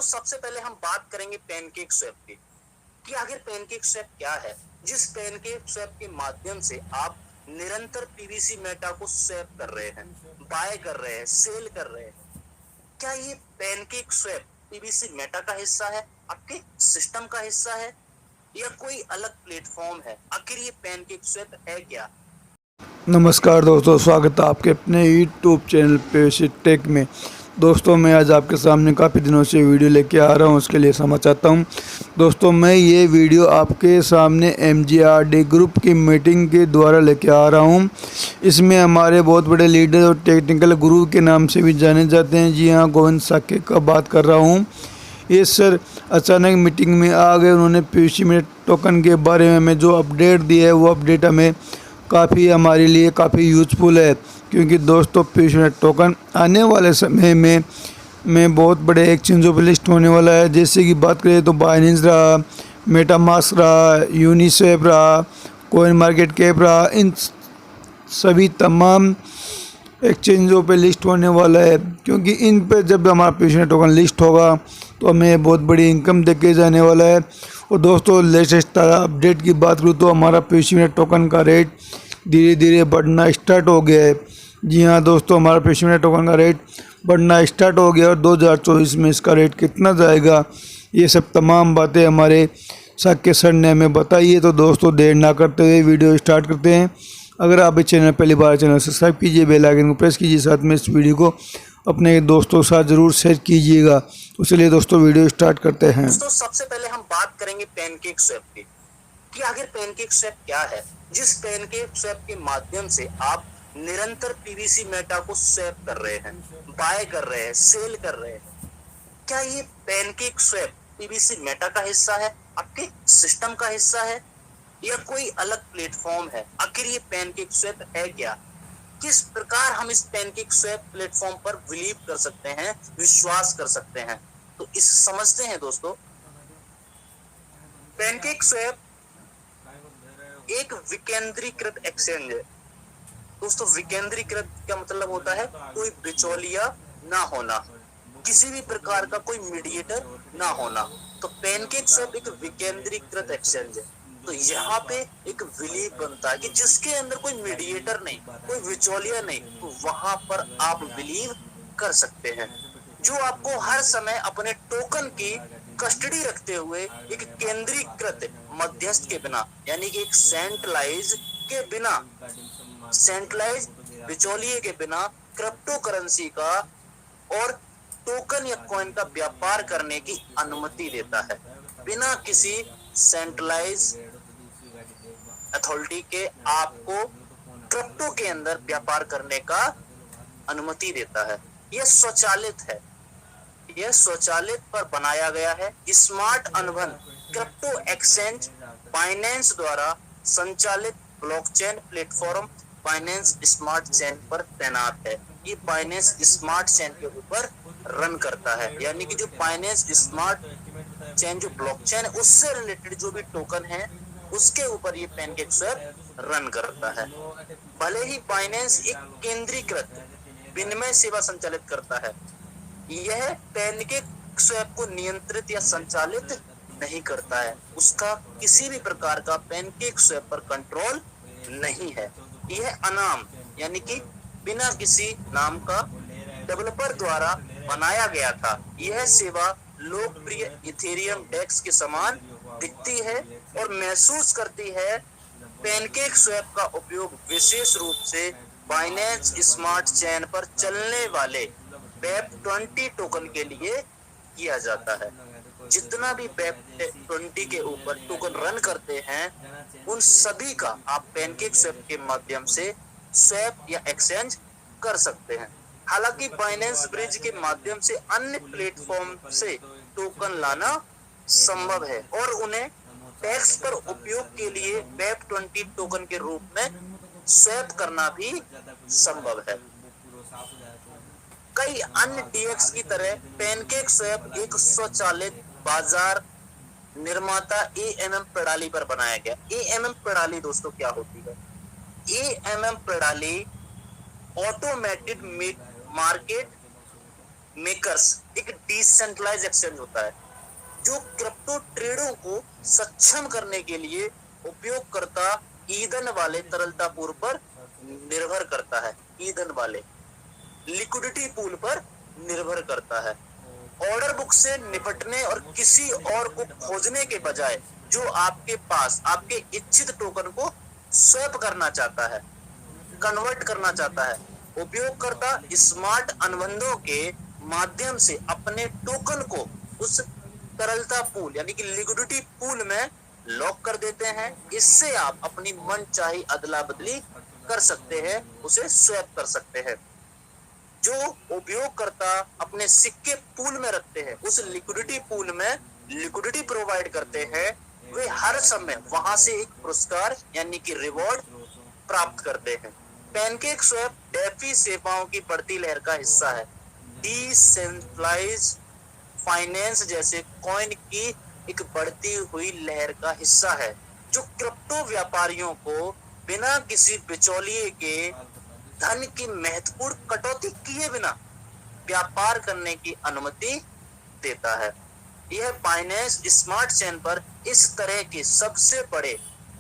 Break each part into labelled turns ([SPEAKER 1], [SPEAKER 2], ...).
[SPEAKER 1] सबसे पहले हम बात करेंगे पैनकेक स्वैप की कि आखिर पैनकेक स्वैप क्या है। जिस पैनकेक स्वैप के माध्यम से आप निरंतर पीवीसी मेटा को स्वैप कर रहे हैं, बाय कर रहे हैं, सेल कर रहे हैं, क्या ये पैनकेक स्वैप पीवीसी मेटा का हिस्सा है, आपके सिस्टम का हिस्सा है, या कोई अलग प्लेटफॉर्म है? आखिर ये पैनकेक स्वैप है क्या?
[SPEAKER 2] नमस्कार दोस्तों, स्वागत है आपके अपने यूट्यूब चैनल पे टेक में। दोस्तों, मैं आज आपके सामने काफ़ी दिनों से वीडियो लेके आ रहा हूं, उसके लिए क्षमा चाहता हूं। दोस्तों, मैं ये वीडियो आपके सामने MGRD ग्रुप की मीटिंग के द्वारा लेके आ रहा हूं। इसमें हमारे बहुत बड़े लीडर और टेक्निकल गुरु के नाम से भी जाने जाते हैं। जी हाँ, गोविंद साके का बात कर रहा हूँ। ये सर अचानक मीटिंग में आ गए। उन्होंने पीयूसी में टोकन के बारे में हमें जो अपडेट दी है, वो अपडेट हमें काफ़ी हमारे लिए काफ़ी यूज़फुल है, क्योंकि दोस्तों पीयूसी टोकन आने वाले समय में बहुत बड़े एक्सचेंजों पर लिस्ट होने वाला है। जैसे कि बात करें तो बाइनेंस रहा, मेटामास्क रहा, यूनिस्वैप रहा, कॉइन मार्केट कैप रहा, इन सभी तमाम एक्सचेंजों पे लिस्ट होने वाला है। क्योंकि इन पे जब हमारा पीयूसी टोकन लिस्ट होगा तो हमें बहुत बड़ी इनकम देके जाने वाला है। और दोस्तों, लेटेस्ट अपडेट की बात करूँ तो हमारा पीयूसी टोकन का रेट धीरे धीरे बढ़ना स्टार्ट हो गया है। जी हाँ दोस्तों, हमारा पीयूसी टोकन का रेट बढ़ना स्टार्ट हो गया और 2024 में इसका रेट कितना जाएगा, ये सब तमाम बातें हमारे साके सर ने हमें बताई है। तो दोस्तों, देर ना करते हुए वीडियो स्टार्ट करते हैं। अगर आप इस चैनल पहली बार चैनल सब्सक्राइब कीजिए, बेल आइकन को प्रेस कीजिए, साथ में इस वीडियो को अपने दोस्तों के साथ ज़रूर शेयर कीजिएगा। तो चलिए दोस्तों, वीडियो स्टार्ट करते हैं।
[SPEAKER 1] दोस्तों, सबसे पहले हम बात करेंगे पैनकेक स्वैप की कि आखिर पैनकेक स्वैप क्या है। जिस पैनकेक स्वैप के माध्यम से आप निरंतर पीवीसी मेटा को स्वैप कर रहे हैं, बाय कर रहे हैं, सेल कर रहे हैं, क्या ये पैनकेक स्वैप पीवीसी मेटा का हिस्सा है, आपके सिस्टम का हिस्सा है, या कोई अलग प्लेटफॉर्म है? आखिर ये पैनकेक स्वैप है क्या? किस प्रकार हम इस पैनकेक स्वैप प्लेटफॉर्म पर बिलीव कर सकते हैं, विश्वास कर सकते हैं? तो इस समझते हैं दोस्तों। पैनकेक स्वैप एक विकेंद्रीकृत एक्सचेंज है। दोस्तों, विकेंद्रीकृत का मतलब होता है कोई बिचौलिया ना होना, किसी भी प्रकार का कोई मीडिएटर ना होना। तो पैनकेक स्वैप एक विकेंद्रीकृत एक्सचेंज है। तो यहाँ पे एक बिलीव बनता है कि जिसके अंदर कोई मीडिएटर नहीं, कोई बिचौलिया नहीं, तो वहां पर आप बिलीव कर सकते हैं, जो आपको हर समय अपने टोकन की कस्टडी रखते हुए एक केंद्रीकृत मध्यस्थ के बिना, यानी कि एक सेंट्रलाइज के बिना, सेंट्रलाइज बिचौलिए के बिना क्रिप्टो करेंसी का और टोकन या कॉइन का व्यापार करने की अनुमति देता है। बिना किसी सेंट्रलाइज अथॉरिटी के आपको क्रिप्टो के अंदर व्यापार करने का अनुमति देता है। यह स्वचालित है, यह स्वचालित पर बनाया गया है। स्मार्ट अनुबंध क्रिप्टो एक्सचेंज बाइनेंस द्वारा संचालित blockchain platform Binance smart chain पर तैनात है। ये बाइनेंस स्मार्ट चेन के ऊपर रन करता है, यानी कि जो बाइनेंस स्मार्ट चेन जो ब्लॉकचेन है उससे रिलेटेड जो भी टोकन है उसके ऊपर ये पैनकेक स्वैप रन करता है। भले ही बाइनेंस एक केंद्रीकृत विनिमय सेवा संचालित करता है, यह पैनकेक स्वैप को नियंत्रित या संचालित नहीं करता है। उसका किसी भी प्रकार का पैनकेक स्वैप पर कंट्रोल नहीं है। यह अनाम, यानी कि बिना किसी नाम का डेवलपर द्वारा बनाया गया था। यह सेवा लोकप्रिय इथेरियम डेक्स के समान दिखती है और महसूस करती है। पैनकेक स्वैप का उपयोग विशेष रूप से बाइनेंस स्मार्ट चेन पर चलने वाले वेब20 टोकन के लिए किया जाता है। जितना भी वेब20 के ऊपर टोकन रन करते हैं, उन सभी का आप पैनकेक स्वैप के माध्यम से स्वैप या एक्सचेंज कर सकते हैं। हालांकि बाइनेंस ब्रिज के माध्यम से अन्य प्लेटफॉर्म से टोकन लाना संभव है और उन्हें टैक्स पर उपयोग के लिए वेब20 टोकन के रूप में स्वैप करना भी संभव है। कई अन्य डीएक्स की तरह पैनकेक स्वैप एक स्वचालित बाजार निर्माता एएमएम प्रणाली पर बनाया गया। एएमएम प्रणाली दोस्तों क्या होती है? एएमएम प्रणाली ऑटोमेटेड मार्केट मेकर्स एक डिसेंट्रलाइज एक्सचेंज होता है जो क्रिप्टो ट्रेडों को सक्षम करने के लिए उपयोगकर्ता ईंधन वाले तरलता पूल पर निर्भर करता है। ईंधन वाले लिक्विडिटी पूल पर निर्भर करता है। ऑर्डर बुक से निपटने और किसी और को खोजने के बजाय जो आपके पास आपके इच्छित टोकन को स्वैप करना चाहता है, कन्वर्ट करना चाहता है, उपयोगकर्ता स्मार्ट अनुबंधों के माध्यम से अपने टोकन को उस तरलता पूल यानी कि लिक्विडिटी पूल में लॉक कर देते हैं। इससे आप अपनी मनचाही अदला बदली कर सकते हैं, उसे स्वैप कर सकते हैं। जो उपयोगकर्ता अपने सिक्के पूल में रखते हैं, उस लिक्विडिटी पूल में लिक्विडिटी प्रोवाइड करते हैं, वे हर समय वहां से एक पुरस्कार यानी कि रिवॉर्ड प्राप्त करते हैं। पैनकेक स्वैप डेफी सेवाओं की बढ़ती लहर का हिस्सा है। डिसेंट्रलाइज फाइनेंस जैसे कॉइन की एक बढ़ती हुई लहर का हिस्सा है जो क्रिप्टो व्यापारियों को बिना किसी बिचौलिए के धन की महत्वपूर्ण कटौती किए बिना व्यापार करने की अनुमति देता है। यह बाइनेंस स्मार्ट चेन पर इस तरह के सबसे बड़े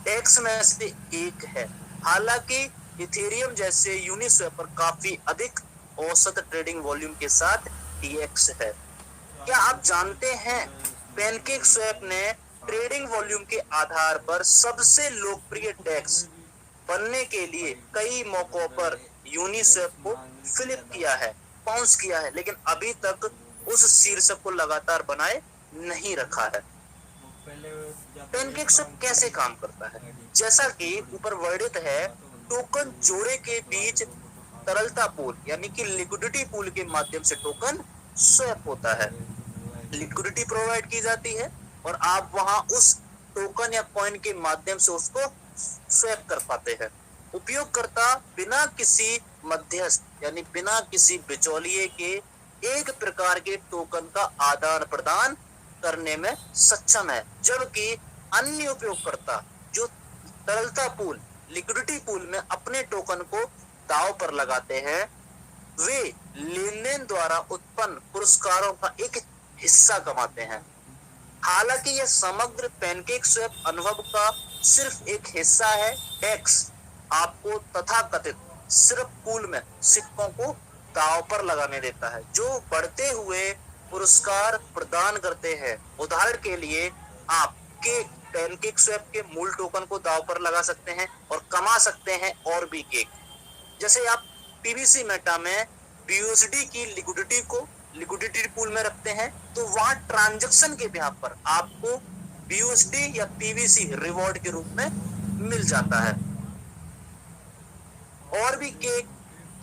[SPEAKER 1] डेक्स में से एक है। हालांकि इथेरियम जैसे यूनिस्वैप पर काफी अधिक औसत ट्रेडिंग वॉल्यूम के साथ डीएक्स है। क्या आप जानते हैं पैनकेक स्वैप ने ट्रेडिंग वॉल्यूम के आधार पर सबसे लोकप्रिय डेक्स बनने के लिए कई मौकों पर यूनिस्वैप को फ्लिप किया है, बाउंस किया है, लेकिन अभी तक उस शीर्षक को लगातार बनाए नहीं रखा है। पैनकेक स्वैप कैसे काम करता है? जैसा कि ऊपर वर्णित है, टोकन जोड़े के बीच तरलता पूल यानी कि लिक्विडिटी पूल के माध्यम से टोकन स्वैप होता है। लिक्विडिटी प्रोवाइड की जाती है और आप वहां उस टोकन या कॉइन के माध्यम से उसको स्वैप कर पाते हैं। उपयोगकर्ता बिना किसी मध्यस्थ यानी बिना किसी बिचौलिए के एक प्रकार के टोकन का आदान प्रदान करने में सक्षम है, जबकि अन्य उपयोगकर्ता जो तरलता पूल लिक्विडिटी पूल में अपने टोकन को दांव पर लगाते हैं, वे लेनदेन द्वारा उत्पन्न पुरस्कारों का एक हिस्सा कमाते हैं। हालांकि यह समग्र पैनकेक स्वैप अनुभव का सिर्फ एक हिस्सा है। डेक्स आपको तथाकथित सिर्फ पूल में सिक्कों को दांव पर लगाने देता है जो बढ़ते हुए पुरस्कार प्रदान करते हैं। उदाहरण के लिए आप केक पैनकेक स्वैप के मूल टोकन को दांव पर लगा सकते हैं और कमा सकते हैं और भी केक। जैसे आप पीवीसी मेटा में बीयूएसडी की लिक्विडिटी पूल में रखते हैं तो वहां ट्रांजैक्शन के बिहाफ पर आपको बीयूएसडी या पीवीसी रिवॉर्ड के रूप में मिल जाता है और भी केक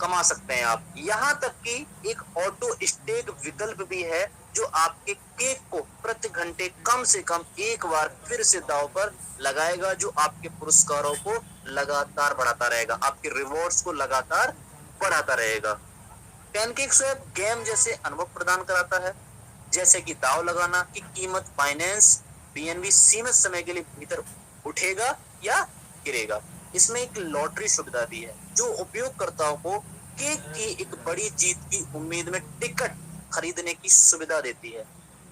[SPEAKER 1] कमा सकते हैं आप। यहां तक कि एक ऑटो स्टेक विकल्प भी है जो आपके केक को प्रति घंटे कम से कम एक बार फिर से दांव पर लगाएगा, जो आपके पुरस्कारों को लगातार बढ़ाता रहेगा, आपके रिवॉर्ड्स को लगातार बढ़ाता रहेगा। पैनकेक स्वैप गेम जैसे अनुभव प्रदान कराता है, जैसे कि दांव लगाना की कीमत बाइनेंस बीएनबी सीमित समय के लिए भीतर उठेगा या गिरेगा। इसमें एक लॉटरी सुविधा भी है जो उपयोगकर्ताओं को केक की एक बड़ी जीत की उम्मीद में टिकट खरीदने की सुविधा देती है।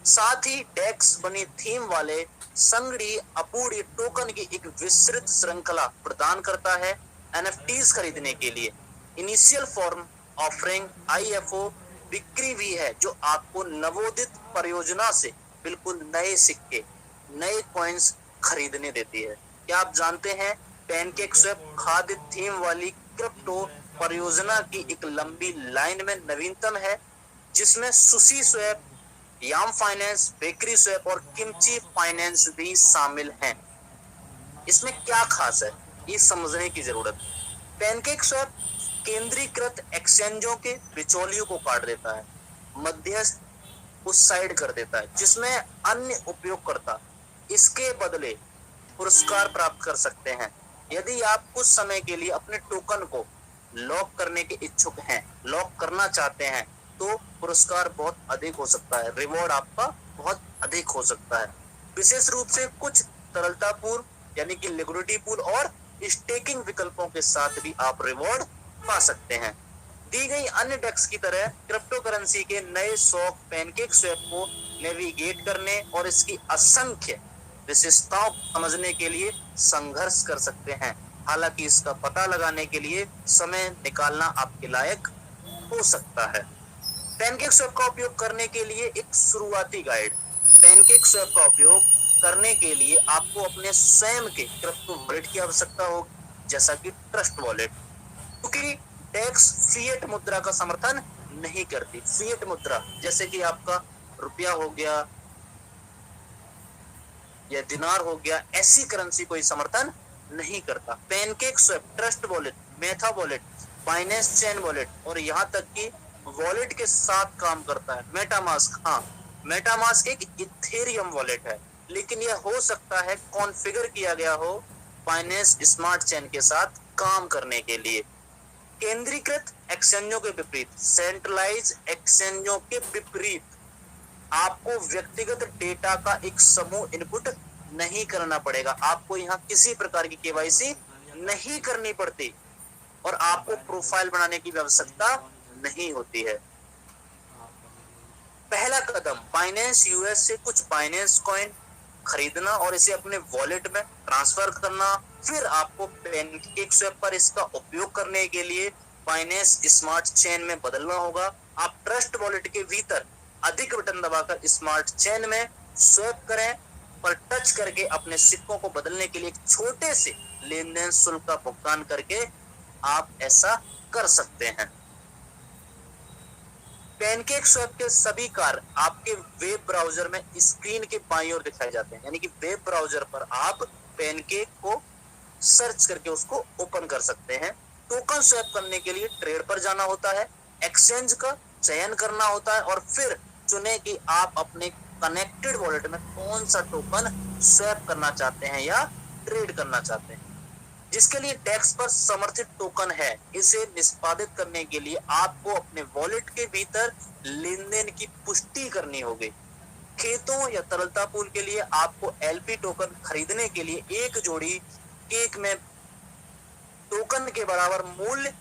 [SPEAKER 1] साथ ही डेक्स बनी थीम वाले संगड़ी अपूर्य टोकन की एक विस्तृत श्रृंखला प्रदान करता है। एनएफटीज खरीदने के लिए इनिशियल फॉर्म ऑफरिंग आईएफओ बिक्री भी है जो आपको नवोदित परियोजना से बिल्कुल नए सिक्के नए कॉइन्स खरीदने देती है। क्या आप जानते हैं पैनकेक स्वैप खाद्य थीम वाली क्रिप्टो परियोजना की एक लंबी लाइन में नवीनतम है, जिसमें सुशी स्वैप, याम फाइनेंस, बेकरी स्वैप और किमची फाइनेंस भी शामिल हैं। इसमें क्या खास है ये समझने की जरूरत है। पैनकेक स्वैप केंद्रीकृत एक्सचेंजों के बिचौलियों को काट देता है, मध्यस्थ उस साइड कर देता है, जिसमें अन्य उपयोगकर्ता इसके बदले पुरस्कार प्राप्त कर सकते हैं। यदि आप कुछ समय के लिए अपने टोकन को लॉक करने के इच्छुक हैं, लॉक करना चाहते हैं, तो पुरस्कार बहुत अधिक हो सकता है, रिवॉर्ड आपका बहुत अधिक हो सकता है। विशेष रूप से कुछ तरलता पूल यानी कि लिक्विडिटी पूल और स्टेकिंग विकल्पों के साथ भी आप रिवॉर्ड पा सकते हैं। दी गई अन्य डेक्स की तरह क्रिप्टो करेंसी के नए शौक पैनकेक स्वैप को नेविगेट करने और इसकी असंख्य विशेषताओं को समझने के लिए संघर्ष कर सकते हैं। हालांकि इसका पता लगाने के लिए समय निकालना आपके लायक हो सकता है। पैनकेक स्वैप का उपयोग करने के लिए एक शुरुआती गाइड। पैनकेक स्वैप का उपयोग करने के लिए आपको अपने स्वयं के क्रिप्टो वॉलेट की आवश्यकता होगी, जैसा कि ट्रस्ट वॉलेट, क्योंकि टैक्स फिएट मुद्रा का समर्थन नहीं करती। फिएट मुद्रा जैसे कि आपका रुपया हो गया या दिनार हो गया, ऐसी करेंसी कोई समर्थन नहीं करता। PancakeSwap, Trust Wallet, Meta wallet, Binance Chain Wallet और यहाँ तक कि वॉलेट के साथ काम करता है। मेटामास्क, हाँ, मेटामास्क एक इथेरियम वॉलेट है, लेकिन यह हो सकता है कॉन्फ़िगर किया गया हो बाइनेंस स्मार्ट चेन के साथ काम करने के लिए। केंद्रीकृत एक्सचेंजों के विपरीत, सेंट्रलाइज एक्सचेंजों के विपरीत आपको व्यक्तिगत डेटा का एक समूह इनपुट नहीं करना पड़ेगा। आपको यहाँ किसी प्रकार की केवाईसी नहीं करनी पड़ती और आपको प्रोफाइल बनाने की आवश्यकता नहीं होती है। पहला कदम, बाइनेंस यूएस से कुछ बाइनेंस कॉइन खरीदना और इसे अपने वॉलेट में ट्रांसफर करना। फिर आपको पैनकेक स्वैप पर इसका उपयोग करने के लिए बाइनेंस स्मार्ट चेन में बदलना होगा। आप ट्रस्ट वॉलेट के भीतर अधिक बटन दबाकर स्मार्ट चेन में स्वैप करें, पर टच करके अपने सिक्कों को बदलने के लिए एक छोटे से लेन देन शुल्क का भुगतान करके आप ऐसा कर सकते हैं। पैनकेक स्वैप के सभी कार्य आपके वेब ब्राउजर में स्क्रीन के बाईं ओर दिखाए जाते हैं, यानी कि वेब ब्राउजर पर आप पैनकेक को सर्च करके उसको ओपन कर सकते हैं। टोकन स्वैप करने के लिए ट्रेड पर जाना होता है, एक्सचेंज का चयन करना होता है और फिर चुने कि आप अपने कनेक्टेड वॉलेट में कौन सा टोकन स्वैप करना चाहते हैं या ट्रेड करना चाहते हैं। जिसके लिए डेक्स पर समर्थित टोकन है, इसे निष्पादित करने के लिए आपको अपने वॉलेट के भीतर लेन देन की पुष्टि करनी होगी। खेतों या तरलता पूल के लिए आपको एलपी टोकन खरीदने के लिए एक जोड़ी केक में टोकन के बराबर मूल्य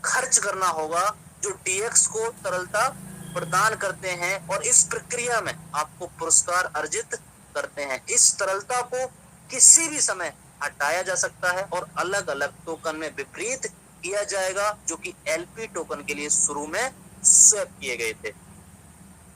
[SPEAKER 1] खर्च करना होगा, जो डीएक्स को तरलता प्रदान करते हैं और इस प्रक्रिया में आपको पुरस्कार अर्जित करते हैं। इस तरलता को किसी भी समय हटाया जा सकता है और अलग अलग टोकन में विपरीत किया जाएगा, जो कि एलपी टोकन के लिए शुरू में स्वैप किए गए थे।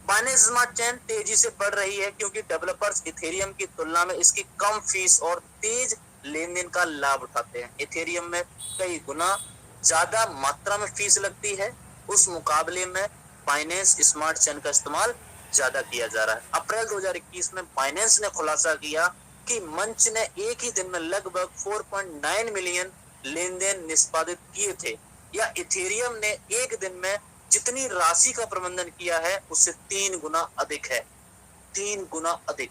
[SPEAKER 1] बाइनेंस स्मार्ट चेन तेजी से बढ़ रही है क्योंकि डेवलपर्स इथेरियम की तुलना में इसकी कम फीस और तेज लेन देन का लाभ उठाते हैं। इथेरियम में कई गुना ज्यादा मात्रा में फीस लगती है, उस मुकाबले में बाइनेंस स्मार्ट चेन का इस्तेमाल ज्यादा किया जा रहा है। अप्रैल 2021 में बाइनेंस ने खुलासा किया कि मंच ने एक ही दिन में लगभग 4.9 मिलियन लेन देन निष्पादित किए थे, या इथेरियम ने एक दिन में जितनी राशि का प्रबंधन किया है उससे 3 गुना अधिक है। 3 गुना अधिक।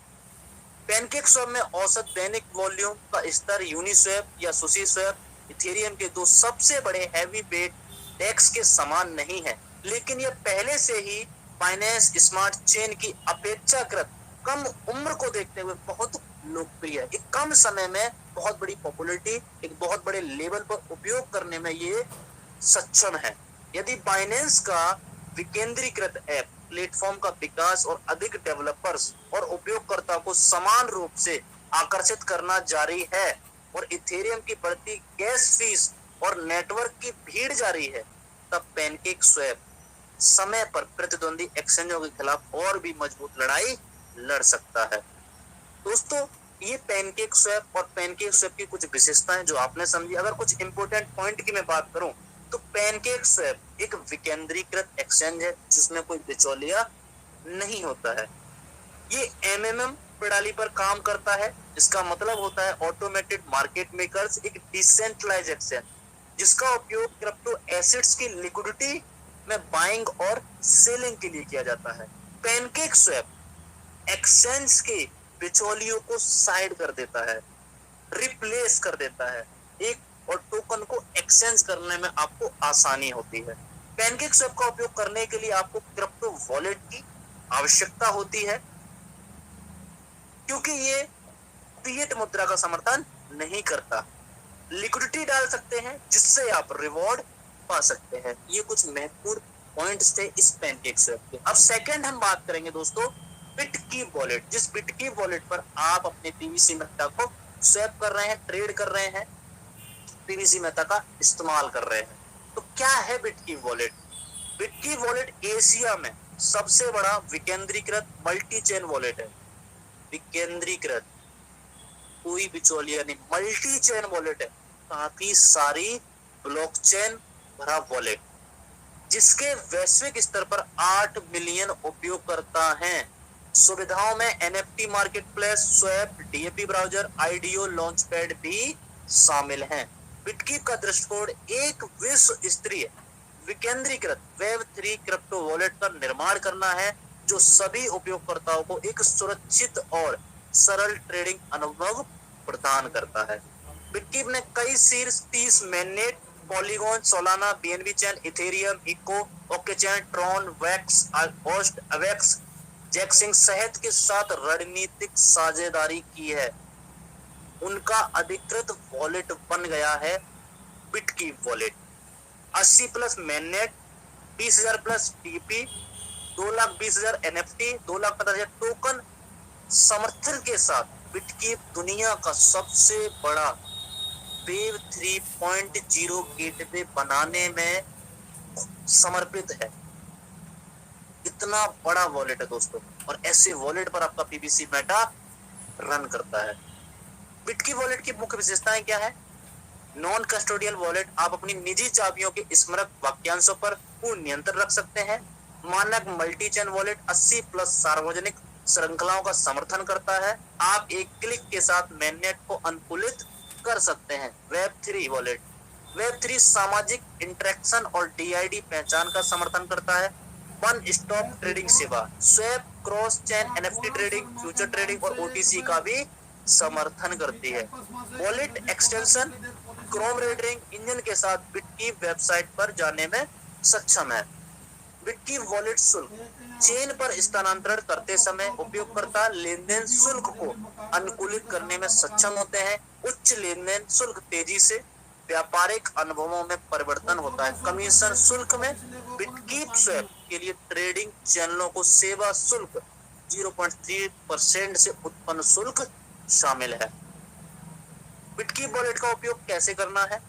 [SPEAKER 1] पैनकेक स्वैप में औसत दैनिक वॉल्यूम का स्तर यूनिस्वैप या सुशी स्वैप इथेरियम के दो सबसे बड़े हैवी वेट डेक्स के समान नहीं है, लेकिन यह पहले से ही बाइनेंस स्मार्ट चेन की अपेक्षाकृत कम उम्र को देखते हुए बहुत लोकप्रिय है। एक कम समय में बहुत बड़ी पॉपुलैरिटी, एक बहुत बड़े लेवल पर उपयोग करने में ये सक्षम है। यदि बाइनेंस का विकेंद्रीकृत ऐप प्लेटफॉर्म का विकास और अधिक डेवलपर्स और उपयोगकर्ता को समान रूप से आकर्षित करना जारी है और इथेरियम की बढ़ती गैस फीस और नेटवर्क की भीड़ जारी है, तब पैनकेक स्वैप समय पर प्रतिद्वंदी एक्सचेंजों के खिलाफ और भी मजबूत लड़ाई लड़ सकता है। दोस्तों, ये पैनकेक स्वैप और पैनकेक स्वैप की कुछ विशेषताएं जो आपने समझी। अगर कुछ इंपोर्टेंट पॉइंट की मैं बात करूं तो पैनकेक स्वैप एक विकेंद्रीकृत एक्सचेंज है जिसमें कोई बिचौलिया नहीं होता है। ये एमएमएम प्रणाली पर काम करता है, इसका मतलब होता है ऑटोमेटेड मार्केट मेकर्स, एक डिसेंट्रलाइज्ड एक्सचेंज जिसका उपयोग क्रिप्टो एसेट्स की लिक्विडिटी में बाइंग और सेलिंग के लिए किया जाता है। पैनकेक स्वैप एक्सचेंज के बिचौलियों को साइड कर देता है, रिप्लेस कर देता है एक, और टोकन को एक्सचेंज करने में आपको आसानी होती है। पैनकेक स्वैप का उपयोग करने के लिए आपको क्रिप्टो वॉलेट की आवश्यकता होती है क्योंकि ये फिएट मुद्रा का समर्थन नहीं करता। लिक्विडिटी डाल सकते हैं जिससे आप रिवॉर्ड पा सकते हैं। ये कुछ महत्वपूर्ण पॉइंट्स थे इस पैनकेक स्वैप के। अब सेकंड हम बात करेंगे दोस्तों बिटकीप वॉलेट। जिस बिटकीप वॉलेट पर आप अपने पीवीसी मेटा को स्वैप कर रहे हैं, ट्रेड कर रहे हैं, पीवीसी मेटा का इस्तेमाल कर रहे हैं। तो क्या है बिटकीप वॉलेट? बिटकीप वॉलेट एशिया में सबसे बड़ा विकेंद्रीकृत मल्टी चेन वॉलेट है। विकेंद्रीकृत, कोई बिचौलिया नहीं, मल्टी चेन वॉलेट है। काफी सारी ब्लॉकचेन भरा वॉलेट, जिसके वैश्विक स्तर पर 8 मिलियन उपयोगकर्ता हैं। सुविधाओं में NFT market place, swap, DAP browser, IDO launchpad भी शामिल हैं। बिटकीप का दृष्टिकोण एक विश्व स्तरीय विकेंद्रीकृत वेब 3 क्रिप्टो वॉलेट का निर्माण करना है, जो सभी उपयोगकर्ताओं को एक सुरक्षित और सरल ट्रेडिंग अनुभव प्रदान करता है। बिटकीप ने कई शीर्ष 30 mainnet, Polygon, Solana, BNB Chain, Ethereum, HECO, OKChain, Tron, वैक्स, होस्ट, अवेक्स, जैक्सिंग सहित के साथ रणनीतिक साझेदारी की है। उनका अधिकृत वॉलेट बन गया है BitKeep wallet. 80 plus mainnet, 20,000 plus टीपी, 2,20,000 एनएफटी, 2,50,000 टोकन समर्थन के साथ बिटकीप दुनिया का सबसे बड़ा वेब 3.0 गेटवे बनाने में समर्पित है। इतना बड़ा वॉलेट है दोस्तों, और ऐसे वॉलेट पर आपका पीवीसी मेटा रन करता है। बिटकीप वॉलेट की मुख्य विशेषताएं क्या है? नॉन कस्टोडियल वॉलेट, आप अपनी निजी चाबियों के स्मारक वाक्यांशों पर पूर्ण नियंत्रण रख सकते हैं। मानक मल्टी चेन वॉलेट 80 प्लस सार्वजनिक श्रृंखलाओं का समर्थन करता है। आप एक क्लिक के साथ मेननेट को अनुकूलित कर सकते हैं। वेब 3 वॉलेट, वेब 3 सामाजिक इंटरेक्शन और डीआईडी पहचान का समर्थन करता है। वन स्टॉप ट्रेडिंग सेवा, swap, cross chain, NFT trading, future trading और ओटीसी का भी समर्थन करती है। वॉलेट एक्सटेंशन क्रोम रेडरिंग इंजन के साथ बिटकीप वेबसाइट पर जाने में सक्षम है। बिटकीप वॉलेट शुल्क, चेन पर स्थानांतरण करते समय उपयोगकर्ता लेनदेन शुल्क को अनुकूलित करने में सक्षम होते हैं। उच्च लेनदेन शुल्क तेजी से व्यापारिक अनुभवों में परिवर्तन होता है। कमीशन शुल्क में बिटकीप स्वैप के लिए ट्रेडिंग चैनलों को सेवा शुल्क 0.3% से उत्पन्न शुल्क शामिल है। बिटकीप वॉलेट का उपयोग कैसे करना है?